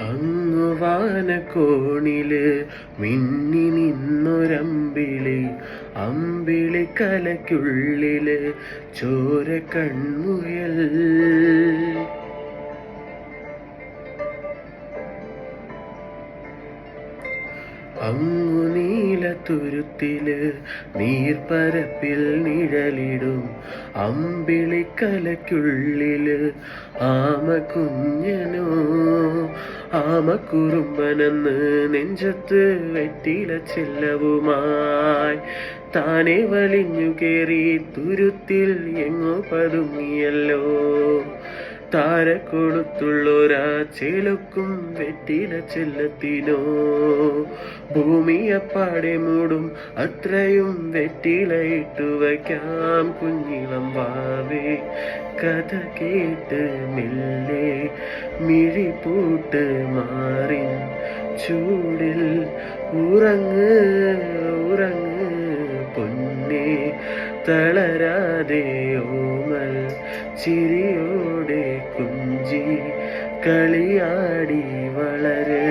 അങ്ങു വാനക്കോണില് മിന്നി നിന്നൊരമ്പിളി, അമ്പിളി കലയ്ക്കുള്ളില് ചോര കൺമുയൽ. അങ്ങു നീലത്തുരുത്തില് നീർപ്പരപ്പിൽ നിഴലിടും അമ്പിളിക്കലയ്ക്കുള്ളില് ആമക്കുഞ്ഞനോ, ആമക്കുറുമ്പനെന്ന് നെഞ്ചത്ത് വെറ്റില ചെല്ലവുമായി താനെ വലിഞ്ഞു കേറി തുരുത്തിൽ എങ്ങോ പതുങ്ങിയല്ലോ. താരക്കൊടുത്തുള്ളൊരാ ചെലുക്കും വെറ്റില ചെല്ലത്തിനോ, ഭൂമിയപ്പാടെ മൂടും അത്രയും വെറ്റില ഇട്ടു വയ്ക്കാം കുഞ്ഞിളം വാവേ. കഥ കേട്ട് മെല്ലെ മിഴിപൂട്ട് മാറിൻ ചൂടിൽ ഉറങ്ങ് ഉറങ്ങ് പൊന്നേ, തളരാതെ ഓമൽ ചിരിയോടെ കുഞ്ചി കളിയാടി വളര്